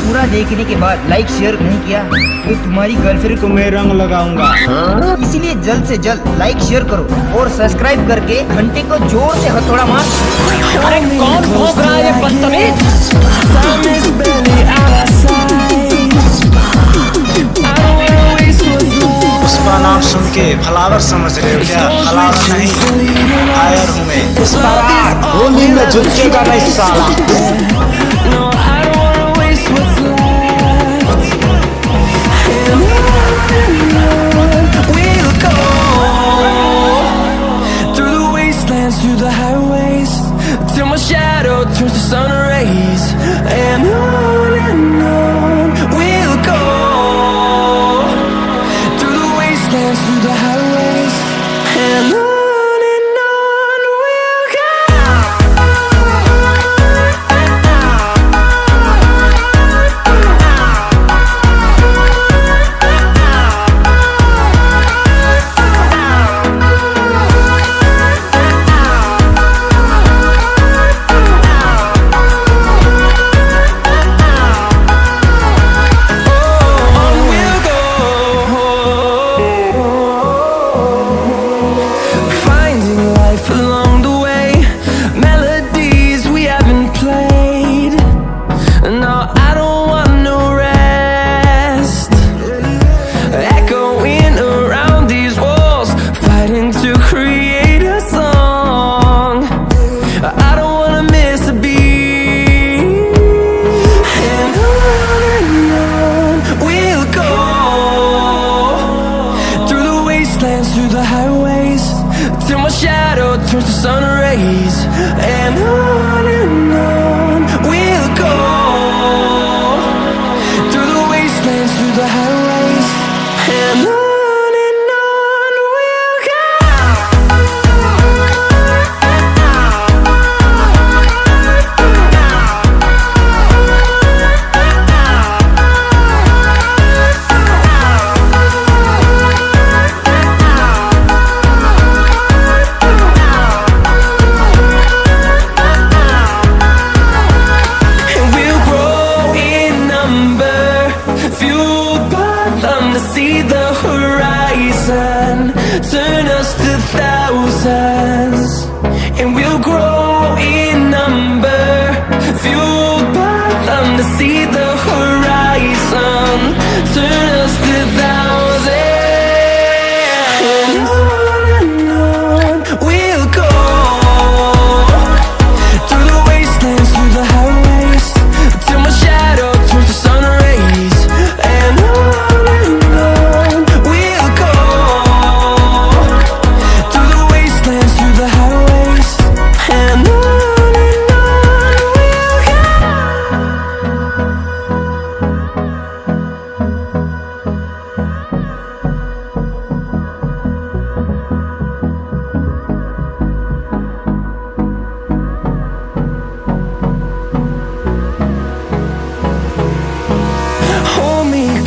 पूरा देखने के बाद लाइक शेयर नहीं किया तो तुम्हारी गर्लफ्रेंड को मैं रंग लगाऊंगा। इसीलिए जल्द से जल्द लाइक शेयर करो और सब्सक्राइब करके घंटे को जोर से हथौड़ा मार। अरे कौन भौंक रहा है ये बदतमीज? पुष्पा नाम सुन के फ्लावर समझ रहे हो क्या? फ्लावर नहीं, फायर हूँ मैं। होली में झुकेगा नहीं साला। Through the highways, till my shadow turns to sun rays, and on we'll go. Through the wastelands, through the highways, and on we'll go. Through the highways, till my shadow turns to sun rays, and on we'll go. Through the wastelands, through the highways, and on we'll go. See the horizon, turn us to thousands, and we'll grow in number, fueled by them to see the horizon, turn us to thousands, and on we'll go. Through the wastelands, through the highways, till my shadow turns to sun rays, and on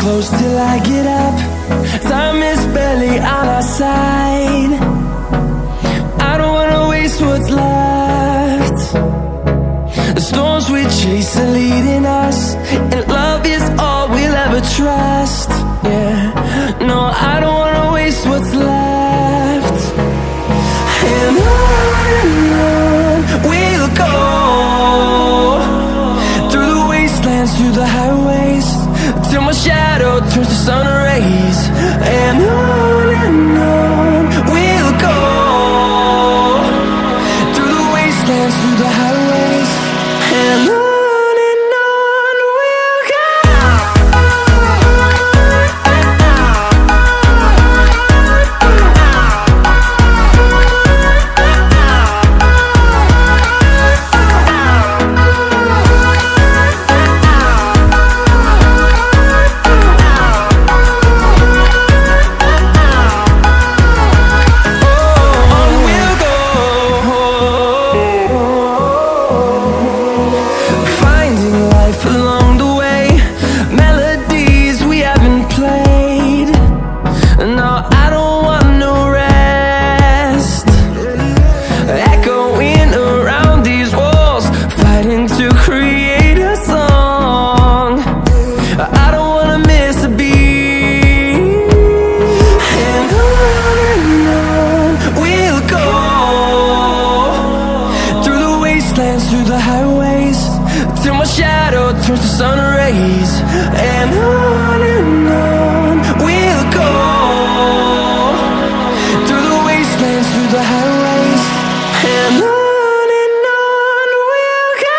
close till I get up. Time is barely on our side. I don't wanna waste what's left. The storms we chase are leading us, and love is all we'll ever trust. Yeah, no, I don't wanna waste what's left. And on we'll go. Through the wastelands, through the highways, till my shadow turns to sun rays, and on we'll go. Through the wastelands, through the highways, and on we'll go. turns to sun rays, and on we'll go, through the wastelands, through the highways, and on we'll go.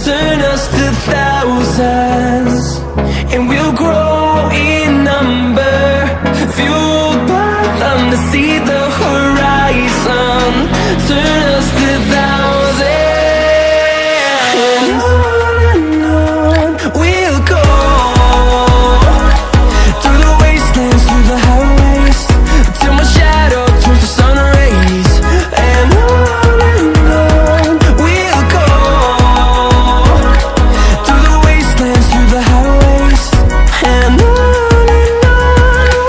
Turn us to thousands, and we'll grow in number, fueled by them to see the horizon. Turn us to thousands, and on we'll go, through the wastelands, through the highways, till my shadow turns to sun rays, and on we'll go, through the wastelands, through the highways, and on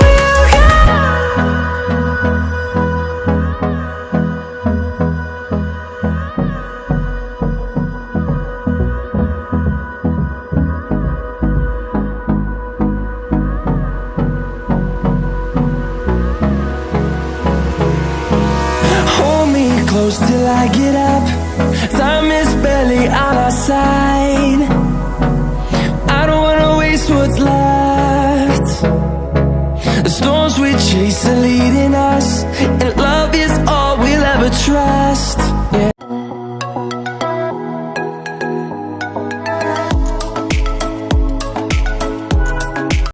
we'll go. Hold me close till I get up. Time is barely on our side. I don't wanna waste what's left. The storms we chase are leading us, and love is all we'll ever trust.